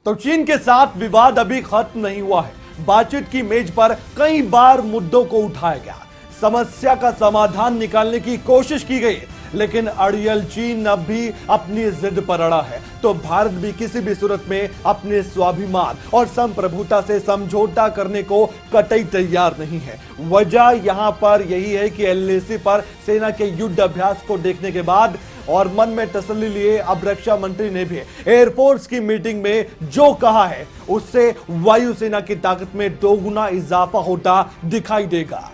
तो चीन के साथ विवाद अभी खत्म नहीं हुआ है। बातचीत की मेज पर कई बार मुद्दों को उठाया गया, समस्या का समाधान निकालने की कोशिश की गई, लेकिन अड़ियल चीन अब भी अपनी जिद पर अड़ा है। तो भारत भी किसी भी सूरत में अपने स्वाभिमान और संप्रभुता से समझौता करने को कतई तैयार नहीं है। वजह यहां पर यही है कि एलएसी पर सेना के युद्ध अभ्यास को देखने के बाद और मन में तसल्ली लिए अब रक्षा मंत्री ने भी एयरफोर्स की मीटिंग में जो कहा है उससे वायुसेना की ताकत में दोगुना इजाफा होता दिखाई देगा।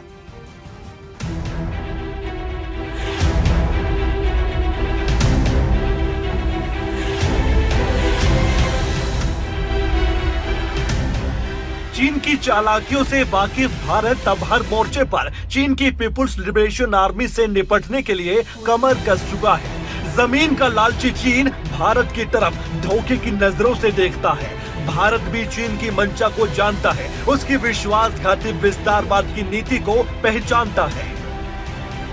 चीन की चालाकियों से वाकिफ भारत अब हर मोर्चे पर चीन की पीपुल्स लिबरेशन आर्मी से निपटने के लिए कमर कस चुका है। जमीन का लालची चीन भारत की तरफ धोखे की नजरों से देखता है। भारत भी चीन की मंशा को जानता है, उसकी विश्वासघाती विस्तारवाद की नीति को पहचानता है।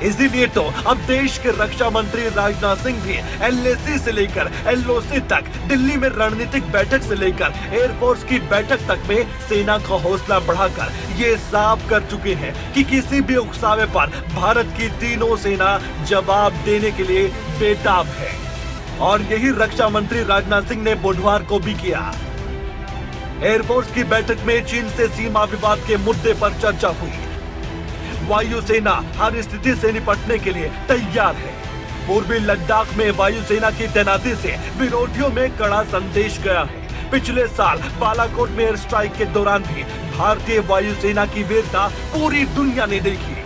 इसीलिए तो अब देश के रक्षा मंत्री राजनाथ सिंह भी एलएसी से लेकर एलओसी तक, दिल्ली में रणनीतिक बैठक से लेकर एयरफोर्स की बैठक तक में सेना का हौसला बढ़ाकर ये साफ कर चुके हैं कि किसी भी उकसावे पर भारत की तीनों सेना जवाब देने के लिए बेताब है। और यही रक्षा मंत्री राजनाथ सिंह ने बुधवार को भी किया। एयरफोर्स की बैठक में चीन से सीमा विवाद के मुद्दे पर चर्चा हुई। वायुसेना हर स्थिति से निपटने के लिए तैयार है। पूर्वी लद्दाख में वायुसेना की तैनाती से विरोधियों में कड़ा संदेश गया है। पिछले साल बालाकोट में एयर स्ट्राइक के दौरान भी भारतीय वायुसेना की वीरता पूरी दुनिया ने देखी।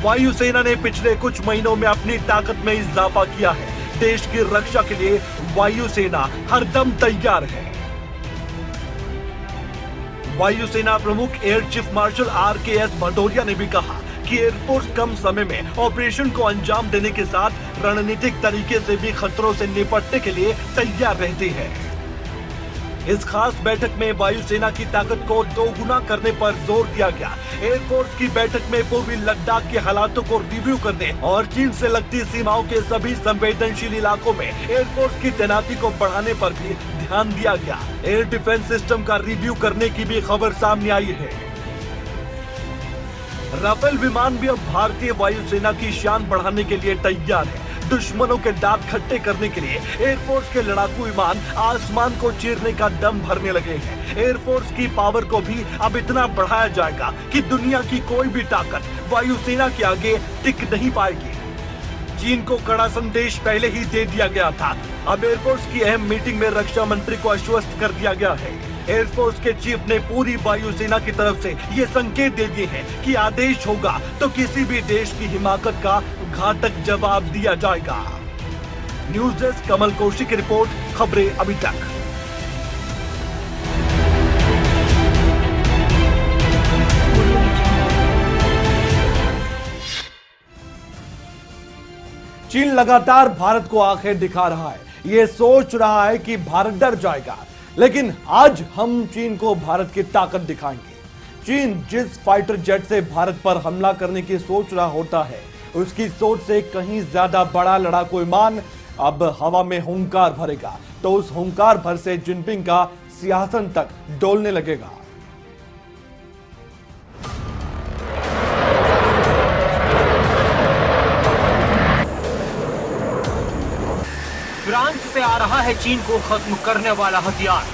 वायुसेना ने पिछले कुछ महीनों में अपनी ताकत में इजाफा किया है। देश की रक्षा के लिए वायुसेना हरदम तैयार है। वायुसेना प्रमुख air chief marshal RKS Bhadauria ने भी कहा कि एयरफोर्स कम समय में ऑपरेशन को अंजाम देने के साथ रणनीतिक तरीके से भी खतरों से निपटने के लिए तैयार रहती है। इस खास बैठक में वायुसेना की ताकत को दोगुना करने पर जोर दिया गया। एयरफोर्स की बैठक में पूर्वी लद्दाख के हालातों को रिव्यू करने और चीन से लगती सीमाओं के सभी संवेदनशील इलाकों में एयरफोर्स की तैनाती को बढ़ाने पर भी ध्यान दिया गया। एयर डिफेंस सिस्टम का रिव्यू करने की भी खबर सामने आई है। राफेल विमान भी अब भारतीय वायुसेना की शान बढ़ाने के लिए तैयार है। दुश्मनों के दांत खट्टे करने के लिए एयरफोर्स के लड़ाकू विमान आसमान को चीरने का दम भरने लगे हैं। एयरफोर्स की पावर को भी अब इतना बढ़ाया जाएगा कि दुनिया की कोई भी ताकत वायुसेना के आगे टिक नहीं पाएगी। चीन को कड़ा संदेश पहले ही दे दिया गया था। अब एयरफोर्स की अहम मीटिंग में रक्षा मंत्री को आश्वस्त कर दिया गया है। एयरफोर्स के चीफ ने पूरी वायुसेना की तरफ से ये संकेत दे दिए हैं कि आदेश होगा तो किसी भी देश की हिमाकत का घातक जवाब दिया जाएगा। न्यूज डेस्क कमल कौशिक की रिपोर्ट, खबरें अभी तक। चीन लगातार भारत को आंखें दिखा रहा है। यह सोच रहा है कि भारत डर जाएगा, लेकिन आज हम चीन को भारत की ताकत दिखाएंगे। चीन जिस फाइटर जेट से भारत पर हमला करने की सोच रहा होता है, उसकी सोच से कहीं ज्यादा बड़ा लड़ाकू विमान अब हवा में हुंकार भरेगा, तो उस हुंकार भर से जिनपिंग का सिंहासन तक डोलने लगेगा। फ्रांस से आ रहा है चीन को खत्म करने वाला हथियार।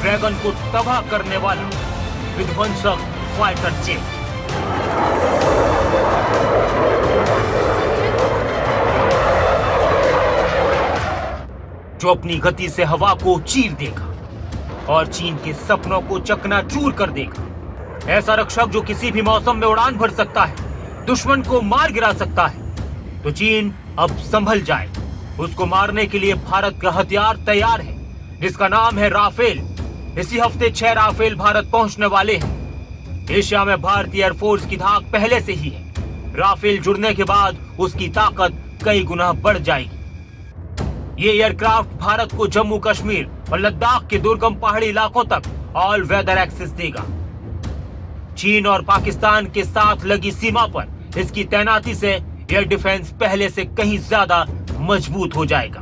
ड्रैगन को तबाह करने वाला विध्वंसक फाइटर जेट। जो अपनी गति से हवा को चीर देगा और चीन के सपनों को चकनाचूर कर देगा। ऐसा रक्षक जो किसी भी मौसम में उड़ान भर सकता है, दुश्मन को मार गिरा सकता है। तो चीन अब संभल जाए। उसको मारने के लिए भारत का हथियार तैयार है, जिसका नाम है राफेल। इसी हफ्ते 6 राफेल भारत पहुंचने वाले हैं। एशिया में भारतीय एयरफोर्स की धाक पहले से ही है। राफेल जुड़ने के बाद उसकी ताकत कई गुना बढ़ जाएगी। ये एयरक्राफ्ट भारत को जम्मू कश्मीर और लद्दाख के दुर्गम पहाड़ी इलाकों तक ऑल वेदर एक्सेस देगा। चीन और पाकिस्तान के साथ लगी सीमा पर इसकी तैनाती से एयर डिफेंस पहले से कहीं ज्यादा मजबूत हो जाएगा।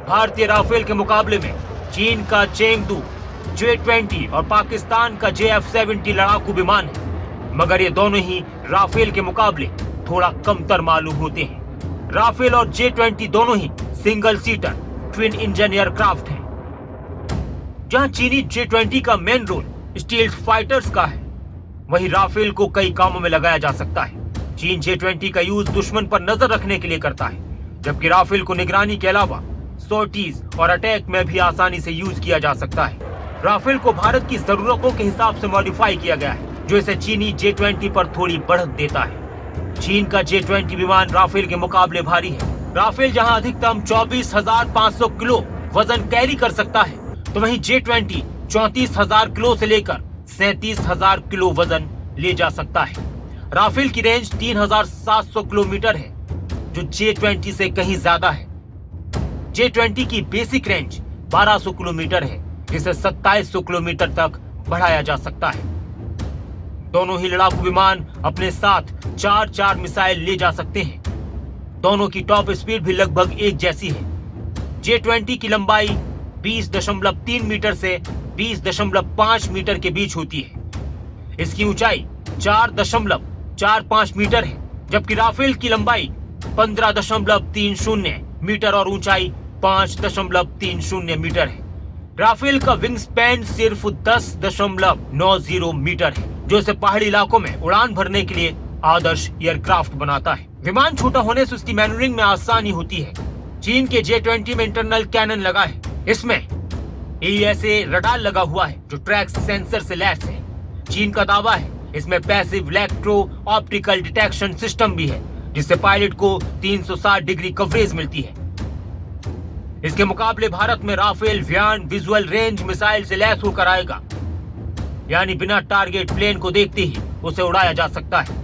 भारतीय राफेल के मुकाबले में चीन का चेंगडू J-20 और पाकिस्तान का JF-70 लड़ाकू विमान है, मगर ये दोनों ही राफेल के मुकाबले थोड़ा कमतर मालूम होते हैं। राफेल और J-20 दोनों ही single seater twin engine aircraft हैं। जहां चीनी J-20 का मेन रोल स्टील्थ फाइटर्स का है, वहीं राफेल को कई कामों में लगाया जा सकता है। चीन J-20 का यूज दुश्मन पर नजर रखने के लिए करता है, जबकि राफेल को निगरानी के अलावा सॉर्टीज और अटैक में भी आसानी से यूज किया जा सकता है। राफेल को भारत की जरूरतों के हिसाब से मॉडिफाई किया गया है, जो इसे चीनी J-20 पर थोड़ी बढ़त देता है। चीन का J-20 विमान राफेल के मुकाबले भारी है। राफेल जहां अधिकतम 24,500 किलो वजन कैरी कर सकता है, तो वहीं J-20 34,000 किलो से लेकर 37,000 किलो वजन ले जा सकता है। राफेल की रेंज 3,700 किलोमीटर है, जो J-20 से कहीं ज्यादा है। J-20 की बेसिक रेंज 1200 किलोमीटर है, जिसे 2700 किलोमीटर तक बढ़ाया जा सकता है। दोनों ही लड़ाकू विमान अपने साथ 4 मिसाइल ले जा सकते हैं। दोनों की टॉप स्पीड भी लगभग एक जैसी है। J-20 की लंबाई 20.3 मीटर से 20.5 मीटर के बीच होती है। इसकी ऊंचाई 4.45 मीटर है, जबकि राफेल की लंबाई 15.30 मीटर और ऊंचाई 5.30 मीटर है। राफेल का विंग स्पैन सिर्फ 10.90 मीटर है, जो इसे पहाड़ी इलाकों में उड़ान भरने के लिए आदर्श एयरक्राफ्ट बनाता है। विमान छोटा होने से उसकी मैन्यूरिंग में आसानी होती है। चीन के J-20 में इंटरनल कैनन लगा है। इसमें AESA रडार लगा हुआ है, जो ट्रैक सेंसर से लैस है। चीन का दावा है इसमें passive electro optical detection system भी है, जिससे पायलट को 360 डिग्री कवरेज मिलती है। इसके मुकाबले भारत में राफेल व्यान विजुअल रेंज मिसाइल से लैस होकर आएगा, यानी बिना टारगेट प्लेन को देखते ही उसे उड़ाया जा सकता है।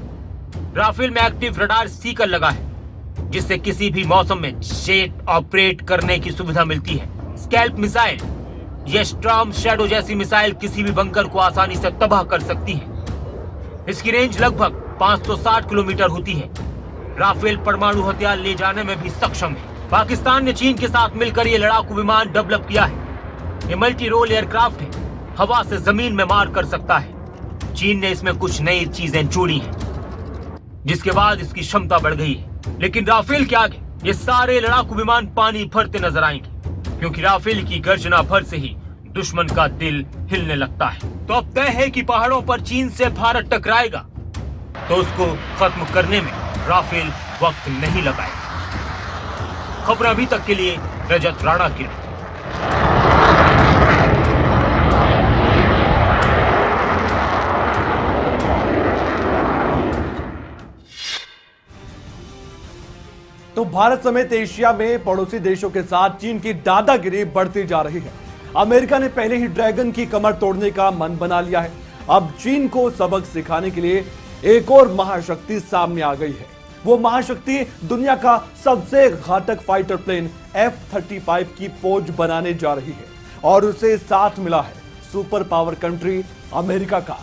राफेल में एक्टिव रडार सीकर लगा है, जिससे किसी भी मौसम में जेट ऑपरेट करने की सुविधा मिलती है। स्कैल्प मिसाइल या स्टॉर्म शैडो जैसी मिसाइल किसी भी बंकर को आसानी से तबाह कर सकती है। इसकी रेंज लगभग 560 किलोमीटर होती है। राफेल परमाणु हथियार ले जाने में भी सक्षम है। पाकिस्तान ने चीन के साथ मिलकर ये लड़ाकू विमान डेवलप किया है। ये मल्टी रोल एयरक्राफ्ट है, हवा से जमीन में मार कर सकता है। चीन ने इसमें कुछ नई चीजें जोड़ी हैं, जिसके बाद इसकी क्षमता बढ़ गई है। लेकिन राफेल के आगे ये सारे लड़ाकू विमान पानी भरते नजर आएंगे, क्योंकि राफेल की गर्जना भर से ही दुश्मन का दिल हिलने लगता है। तो अब तय है कि पहाड़ों पर चीन से भारत टकराएगा, तो उसको खत्म करने में राफेल वक्त नहीं लगाएगा। खबर अभी तक के लिए रजत राणा की। तो भारत समेत एशिया में पड़ोसी देशों के साथ चीन की दादागिरी बढ़ती जा रही है। अमेरिका ने पहले ही ड्रैगन की कमर तोड़ने का मन बना लिया है। अब चीन को सबक सिखाने के लिए एक और महाशक्ति सामने आ गई है। वो महाशक्ति दुनिया का सबसे घातक फाइटर प्लेन F-35 की फौज बनाने जा रही है, और उसे साथ मिला है सुपर पावर कंट्री अमेरिका का।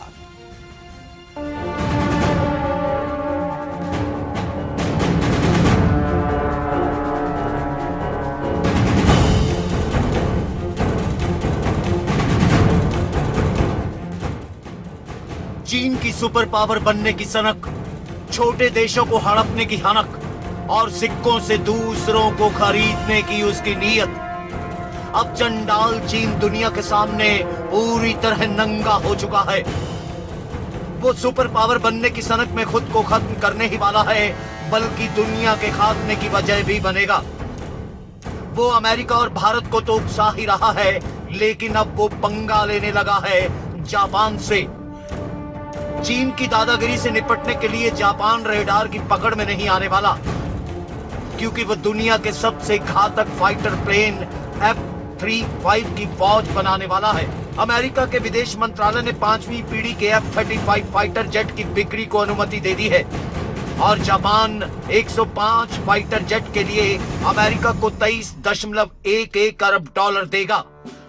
चीन की सुपर पावर बनने की सनक, छोटे देशों को हड़पने की हनक और सिक्कों से दूसरों को खरीदने की उसकी नीयत। अब चंडाल चीन दुनिया के सामने पूरी तरह नंगा हो चुका है। वो सुपर पावर बनने की सनक में खुद को खत्म करने ही वाला है, बल्कि दुनिया के खात्मे की वजह भी बनेगा। वो अमेरिका और भारत को तो उकसा ही रहा है, लेकिन अब वो पंगा लेने लगा है जापान से। चीन की दादागिरी से निपटने के लिए जापान रेडार की पकड़ में नहीं आने वाला, क्योंकि वो दुनिया के सबसे घातक फाइटर प्लेन F-35 की फौज बनाने वाला है। अमेरिका के विदेश मंत्रालय ने 5वीं पीढ़ी के F-35 फाइटर जेट की बिक्री को अनुमति दे दी है, और जापान 105 फाइटर जेट के लिए अमेरिका को 23.11 अरब डॉलर देगा।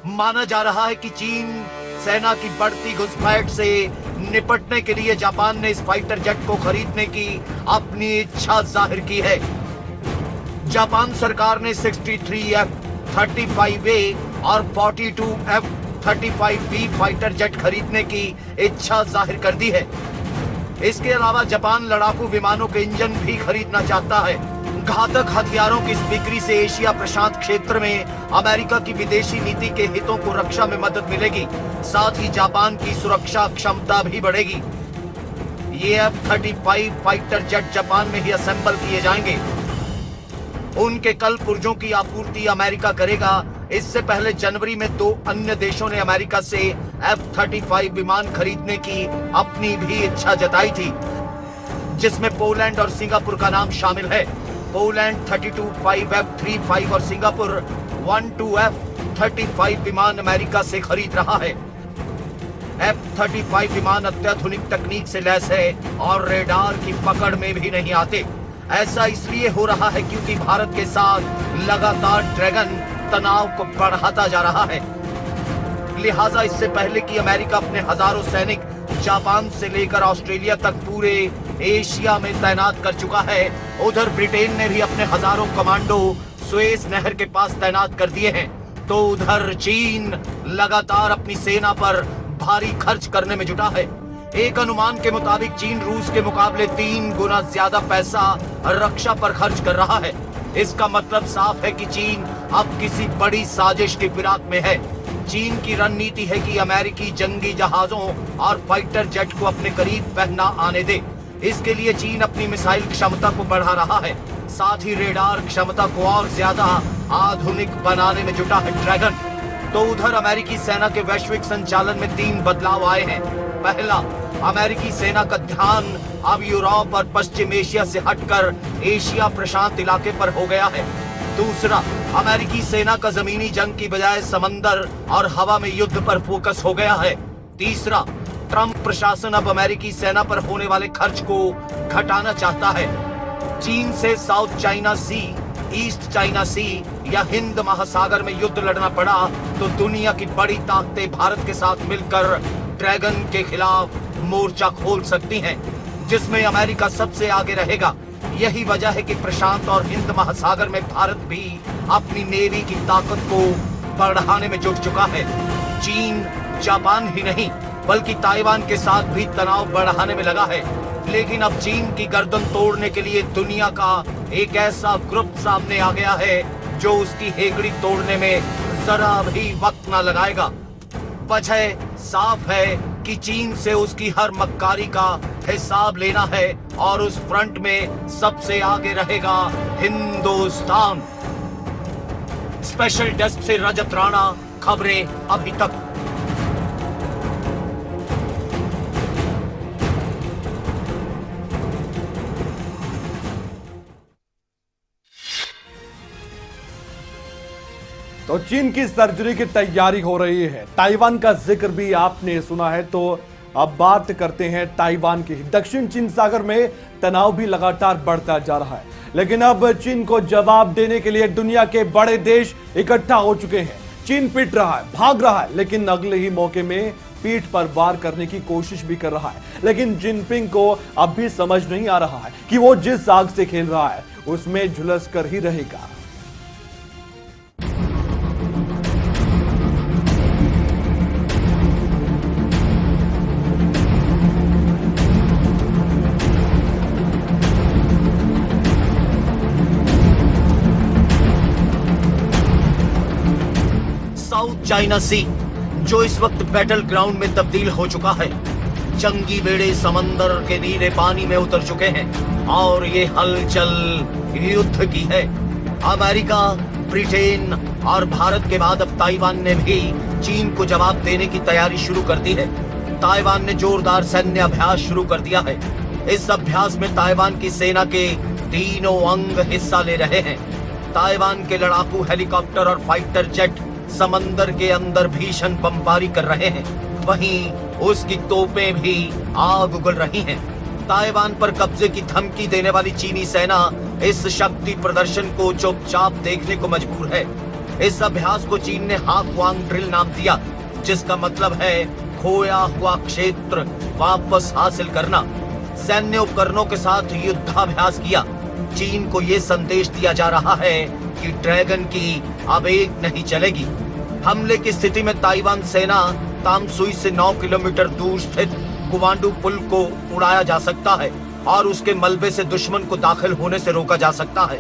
माना जा रहा है कि चीन सेना की बढ़ती घुसपैठ से निपटने के लिए जापान ने इस फाइटर जेट को खरीदने की अपनी इच्छा जाहिर की है। जापान सरकार ने 63F-35A और 42F-35B फाइटर जेट खरीदने की इच्छा जाहिर कर दी है। इसके अलावा जापान लड़ाकू विमानों के इंजन भी खरीदना चाहता है। घातक हथियारों की इस बिक्री से एशिया प्रशांत क्षेत्र में अमेरिका की विदेशी नीति के हितों को रक्षा में मदद मिलेगी, साथ ही जापान की सुरक्षा क्षमता भी बढ़ेगी। ये F-35 फाइटर जेट जापान में ही असेंबल किए जाएंगे। उनके कल पुर्जों की आपूर्ति अमेरिका करेगा। इससे पहले जनवरी में 2 अन्य देशों ने अमेरिका से F-35 विमान खरीदने की अपनी भी इच्छा जताई थी, जिसमें पोलैंड और सिंगापुर का नाम शामिल है। पोलैंड 32-5F-35 और सिंगापुर 12F-35 विमान अमेरिका से खरीद रहा है। F-35 विमान अत्याधुनिक तकनीक से लैस है और रेडार की पकड़ में भी नहीं आते। ऐसा इसलिए हो रहा है क्योंकि भारत के साथ लगातार ड्रैगन तनाव को बढ़ाता जा रहा है। लिहाजा इससे पहले कि अमेरिका अपने हजारों सैनिक जापान से लेकर ऑस्ट्रेलिया तक पूरे एशिया में तैनात कर चुका है, उधर ब्रिटेन ने भी अपने हजारों कमांडो सुएज नहर के पास तैनात कर दिए हैं। तो उधर चीन लगातार अपनी सेना पर भारी खर्च करने में जुटा है। एक अनुमान के मुताबिक चीन रूस के मुकाबले 3 गुना ज्यादा पैसा रक्षा पर खर्च कर रहा है। इसका मतलब साफ है कि चीन अब किसी बड़ी साजिश की फिराक में है। चीन की रणनीति है कि अमेरिकी जंगी जहाजों और फाइटर जेट को अपने करीब पहना आने दे। इसके लिए चीन अपनी मिसाइल क्षमता को बढ़ा रहा है, साथ ही रेडार क्षमता को और ज्यादा आधुनिक बनाने में जुटा है ड्रैगन। तो उधर अमेरिकी सेना के वैश्विक संचालन में 3 बदलाव आए हैं। पहला, अमेरिकी सेना का ध्यान अब यूरोप और पश्चिम एशिया से हटकर एशिया प्रशांत इलाके पर हो गया है। दूसरा, अमेरिकी सेना का जमीनी जंग की बजाय समंदर और हवा में युद्ध पर फोकस हो गया है। तीसरा, ट्रंप प्रशासन अब अमेरिकी सेना पर होने वाले खर्च को घटाना चाहता है। चीन से साउथ चाइना सी, ईस्ट चाइना सी या हिंद महासागर में युद्ध लड़ना पड़ा तो दुनिया की बड़ी ताकतें भारत के साथ मिलकर ड्रैगन के खिलाफ मोर्चा खोल सकती हैं, जिसमें अमेरिका सबसे आगे रहेगा। यही वजह है कि प्रशांत और हिंद महासागर में भारत भी अपनी नेवी की ताकत को बढ़ाने में जुट चुका है। चीन जापान ही नहीं बल्कि ताइवान के साथ भी तनाव बढ़ाने में लगा है। लेकिन अब चीन की गर्दन तोड़ने के लिए दुनिया का एक ऐसा ग्रुप सामने आ गया है जो उसकी हेगड़ी तोड़ने में जरा भी वक्त न लगाएगा। वजह साफ है कि चीन से उसकी हर मक्कारी का हिसाब लेना है और उस फ्रंट में सबसे आगे रहेगा हिंदुस्तान। स्पेशल डेस्क से रजत राणा, खबरें अभी तक। तो चीन की सर्जरी की तैयारी हो रही है। ताइवान का जिक्र भी आपने सुना है। तो अब बात करते हैं ताइवान की। दक्षिण चीन सागर में तनाव भी लगातार बढ़ता जा रहा है, लेकिन अब चीन को जवाब देने के लिए दुनिया के बड़े देश इकट्ठा हो चुके हैं। चीन पिट रहा है, भाग रहा है, लेकिन अगले ही मौके में पीठ पर वार करने की कोशिश भी कर रहा है। लेकिन जिनपिंग को अब भी समझ नहीं आ रहा है कि वो जिस आग से खेल रहा है उसमें झुलस कर ही रहेगा। चाइना सी जो इस वक्त बैटल ग्राउंड में तब्दील हो चुका है। जंगी बेड़े समंदर के नीले पानी में उतर चुके हैं और ये हलचल युद्ध की है। अमेरिका, ब्रिटेन और भारत के बाद अब ताइवान ने भी चीन को जवाब देने की तैयारी शुरू कर दी है। ताइवान ने जोरदार सैन्य अभ्यास शुरू कर दिया है। इस अभ्यास में ताइवान की सेना के तीनों अंग हिस्सा ले रहे हैं। ताइवान के लड़ाकू हेलीकॉप्टर और फाइटर जेट समंदर के अंदर भीषण बमबारी कर रहे हैं, वहीं उसकी तोपें भी आग उगल रही हैं। ताइवान पर कब्जे की धमकी देने वाली चीनी सेना इस शक्ति प्रदर्शन को चुपचाप देखने को मजबूर है। इस अभ्यास को चीन ने हाक वांग ड्रिल नाम दिया, जिसका मतलब है खोया हुआ क्षेत्र वापस हासिल करना। सैन्य उपकरणों के साथ युद्धाभ्यास किया। चीन को ये संदेश दिया जा रहा है कि ड्रैगन की अब एक नहीं चलेगी। हमले की स्थिति में ताइवान सेना तामसुई से 9 किलोमीटर दूर स्थित गुवांडू पुल को उड़ाया जा सकता है और उसके मलबे से दुश्मन को दाखिल होने से रोका जा सकता है।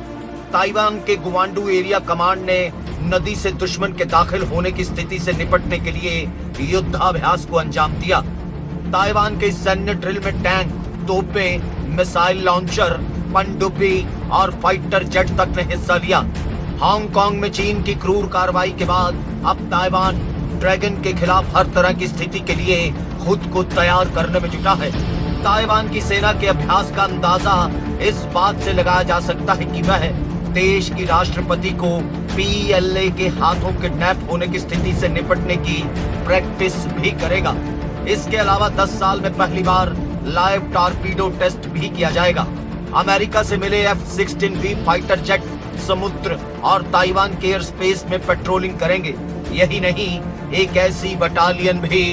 ताइवान के गुवांडू एरिया कमांड ने नदी से दुश्मन के दाखिल होने की स्थिति से निपटने के लिए युद्धाभ्यास को अंजाम दिया। ताइवान के सैन्य ड्रिल में टैंक, तोपें, मिसाइल लॉन्चर, पनडुब्बी और फाइटर जेट तक ने हिस्सा लिया। हांगकांग में चीन की क्रूर कार्रवाई के बाद अब ताइवान ड्रैगन के खिलाफ हर तरह की स्थिति के लिए खुद को तैयार करने में जुटा है। ताइवान की सेना के अभ्यास का अंदाजा इस बात से लगाया जा सकता है कि वह देश की राष्ट्रपति को PLA के हाथों किडनैप होने की स्थिति से निपटने की प्रैक्टिस भी करेगा। इसके अलावा 10 साल में पहली बार लाइव टॉर्पीडो टेस्ट भी किया जाएगा। अमेरिका से मिले F-16V फाइटर जेट समुद्र और ताइवान के एयर स्पेस में पेट्रोलिंग करेंगे। यही नहीं, एक ऐसी बटालियन भी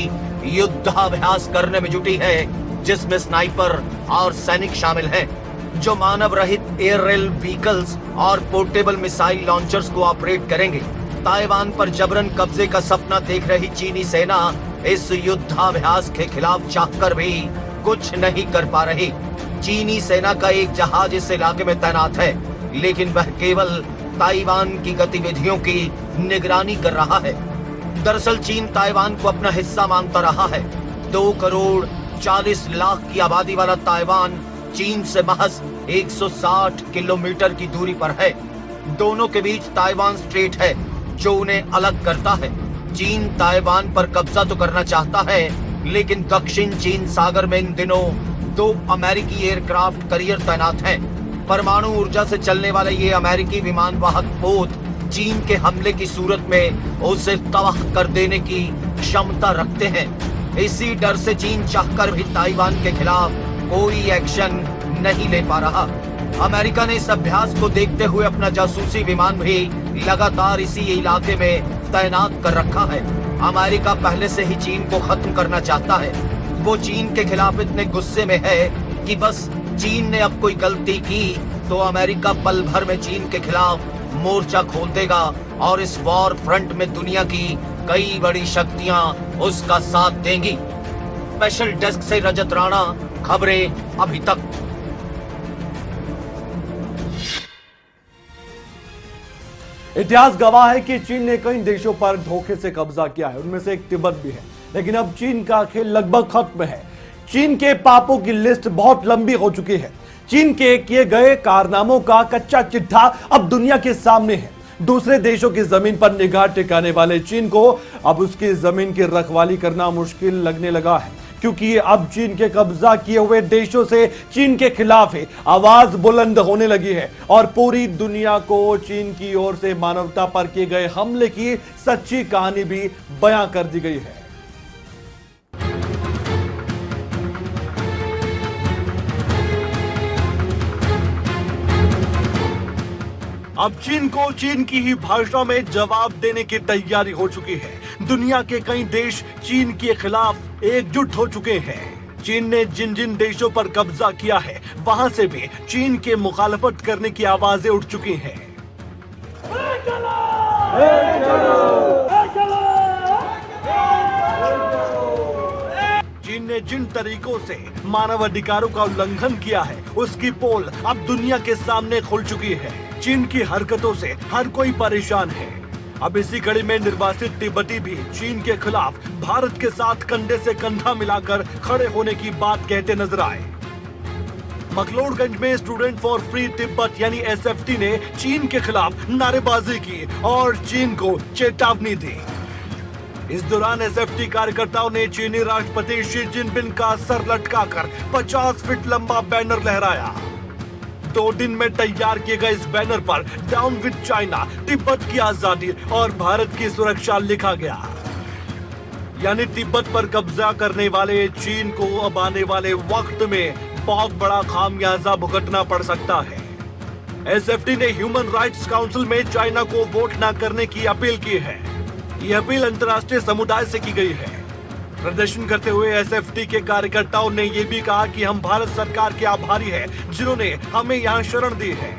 युद्धाभ्यास करने में जुटी है जिसमें स्नाइपर और सैनिक शामिल हैं, जो मानव रहित एयररेल व्हीकल्स और पोर्टेबल मिसाइल लॉन्चर्स को ऑपरेट करेंगे। ताइवान पर जबरन कब्जे का सपना देख रही चीनी सेना इस युद्धाभ्यास के खिलाफ चाहकर भी कुछ नहीं कर पा रही। चीनी सेना का एक जहाज इस इलाके में तैनात है, लेकिन वह केवल ताइवान की गतिविधियों की निगरानी कर रहा है। दरअसल चीन ताइवान को अपना हिस्सा मानता रहा है। 2 करोड़ 40 लाख की आबादी वाला ताइवान चीन से महज 160 किलोमीटर की दूरी पर है। दोनों के बीच ताइवान स्ट्रेट है जो उन्हें अलग करता है। चीन ताइवान पर कब्जा तो करना चाहता है, लेकिन दक्षिण चीन सागर में इन दिनों 2 अमेरिकी एयरक्राफ्ट करियर तैनात हैं। परमाणु ऊर्जा से चलने वाले ये अमेरिकी विमान वाहक पोत चीन के हमले की सूरत में उसे तबाह कर देने की क्षमता रखते हैं। इसी डर से चीन चाहकर भी ताइवान के खिलाफ कोई एक्शन नहीं ले पा रहा। अमेरिका ने इस अभ्यास को देखते हुए अपना जासूसी विमान भी लगातार इसी इलाके में तैनात कर रखा है। अमेरिका पहले से ही चीन को खत्म करना चाहता है। वो चीन के खिलाफ इतने गुस्से में है कि बस चीन ने अब कोई गलती की तो अमेरिका पल भर में चीन के खिलाफ मोर्चा खोल देगा और इस वॉर फ्रंट में दुनिया की कई बड़ी शक्तियां उसका साथ देंगी। स्पेशल डेस्क से रजत राणा, खबरें अभी तक। इतिहास गवाह है कि चीन ने कई देशों पर धोखे से कब्जा किया है, उनमें से एक तिब्बत भी है। लेकिन अब चीन का खेल लगभग खत्म है। चीन के पापों की लिस्ट बहुत लंबी हो चुकी है। चीन के किए गए कारनामों का कच्चा चिट्ठा अब दुनिया के सामने है। दूसरे देशों की जमीन पर निगाह टिकाने वाले चीन को अब उसकी जमीन की रखवाली करना मुश्किल लगने लगा है, क्योंकि अब चीन के कब्जा किए हुए देशों से चीन के खिलाफ है आवाज बुलंद होने लगी है और पूरी दुनिया को चीन की ओर से मानवता पर किए गए हमले की सच्ची कहानी भी बयां कर दी गई है। अब चीन को चीन की ही भाषा में जवाब देने की तैयारी हो चुकी है। दुनिया के कई देश चीन के खिलाफ एकजुट हो चुके हैं। चीन ने जिन जिन देशों पर कब्जा किया है, वहां से भी चीन के मुखालफत करने की आवाजें उठ चुकी हैं। चीन ने जिन तरीकों से मानव अधिकारों का उल्लंघन किया है, उसकी पोल अब दुनिया के सामने खुल चुकी है। चीन की हरकतों से हर कोई परेशान है। अब इसी कड़ी में निर्वासित तिब्बती भी चीन के खिलाफ भारत के साथ कंधे से कंधा मिलाकर खड़े होने की बात कहते नजर आए। मकलोडगंज में स्टूडेंट फॉर फ्री तिब्बत यानी SFT ने चीन के खिलाफ नारेबाजी की और चीन को चेतावनी दी। इस दौरान SFT कार्यकर्ताओं ने चीनी राष्ट्रपति शी जिनपिंग का सर लटकाकर 50 फीट लंबा बैनर लहराया। 2 दिन में तैयार किए गए इस बैनर पर डाउन विद चाइना, तिब्बत की आजादी और भारत की सुरक्षा लिखा गया। यानी तिब्बत पर कब्जा करने वाले चीन को अब आने वाले वक्त में बहुत बड़ा खामियाजा भुगतना पड़ सकता है। SFT ने ह्यूमन राइट्स काउंसिल में चाइना को वोट न करने की अपील की है। यह अपील अंतर्राष्ट्रीय समुदाय से की गई है। प्रदर्शन करते हुए एसएफटी के कार्यकर्ताओं ने ये भी कहा कि हम भारत सरकार के आभारी हैं जिन्होंने हमें यहाँ शरण दी है।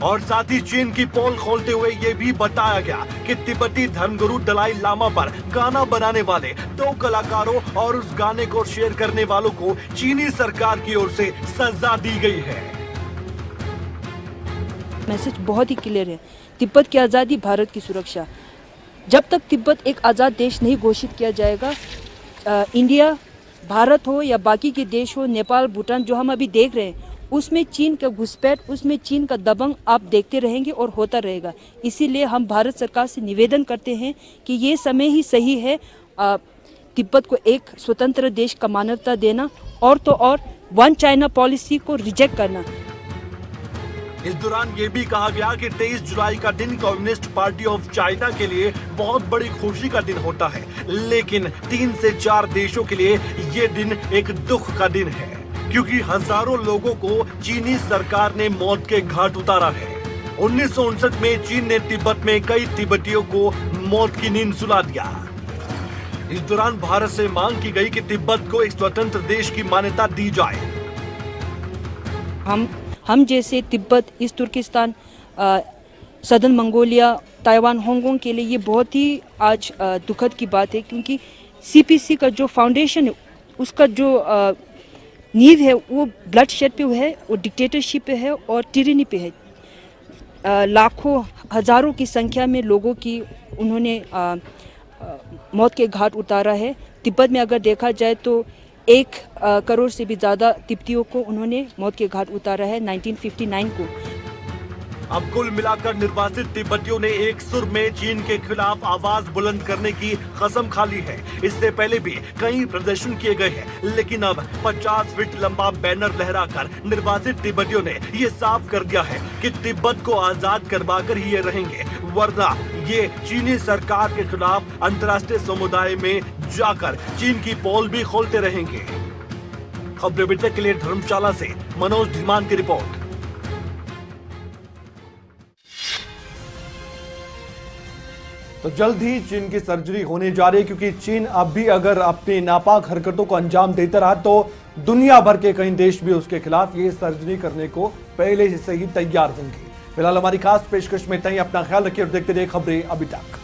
और साथ ही चीन की पोल खोलते हुए ये भी बताया गया कि तिब्बती धर्मगुरु दलाई लामा पर गाना बनाने वाले 2 कलाकारों और उस गाने को शेयर करने वालों को चीनी सरकार की ओर से सजा दी गई है। मैसेज बहुत ही क्लियर है, तिब्बत की आज़ादी, भारत की सुरक्षा। जब तक तिब्बत एक आज़ाद देश नहीं घोषित किया जाएगा, इंडिया, भारत हो या बाकी के देश हो, नेपाल, भूटान, जो हम अभी देख रहे हैं, उसमें चीन का घुसपैठ, उसमें चीन का दबंग आप देखते रहेंगे और होता रहेगा। इसीलिए हम भारत सरकार से निवेदन करते हैं कि ये समय ही सही है तिब्बत को एक स्वतंत्र देश का मान्यता देना, और तो और वन चाइना पॉलिसी को रिजेक्ट करना। इस दौरान ये भी कहा गया कि 23 जुलाई का दिन कम्युनिस्ट पार्टी ऑफ चाइना के लिए बहुत बड़ी खुशी का दिन होता है, लेकिन 3 से 4 देशों के लिए ये दिन एक दुख का दिन है, क्योंकि हजारों लोगों को चीनी सरकार ने मौत के घाट उतारा है। 1959 में चीन ने तिब्बत में कई तिब्बतियों को मौत की नींद सुला दिया। इस दौरान भारत से मांग की गई कि तिब्बत को एक स्वतंत्र देश की मान्यता दी जाए। हम जैसे Tibet, East Turkistan, southern Mongolia, Taiwan, Hong Kong के लिए ये बहुत ही आज दुखद की बात है, क्योंकि सीपीसी का जो फाउंडेशन है, उसका जो नींव है वो ब्लड शेड पे है, वो डिक्टेटरशिप पे है और टिरनी पे है। लाखों हजारों की संख्या में लोगों की उन्होंने मौत के घाट उतारा है। तिब्बत में अगर देखा जाए तो 1 करोड़ से भी ज़्यादा तिब्बतियों को उन्होंने मौत के घाट उतारा है 1959 को। अब कुल मिलाकर निर्वासित तिब्बतियों ने एक सुर में चीन के खिलाफ आवाज बुलंद करने की कसम खा ली है। इससे पहले भी कई प्रदर्शन किए गए हैं, लेकिन अब 50 फीट लंबा बैनर लहराकर निर्वासित तिब्बतियों ने ये साफ कर दिया है कि तिब्बत को आजाद करवाकर ही ये रहेंगे, वरना ये चीनी सरकार के खिलाफ अंतर्राष्ट्रीय समुदाय में जाकर चीन की पोल भी खोलते रहेंगे। खबरें बिटक के लिए धर्मशाला से मनोज धीमान की रिपोर्ट। तो जल्द ही चीन की सर्जरी होने जा रही है, क्योंकि चीन अब भी अगर अपनी नापाक हरकतों को अंजाम देता रहा तो दुनिया भर के कई देश भी उसके खिलाफ ये सर्जरी करने को पहले से ही तैयार होंगे। फिलहाल हमारी खास पेशकश में इतना ही। अपना ख्याल रखिए और देखते रहिए खबरें अभी तक।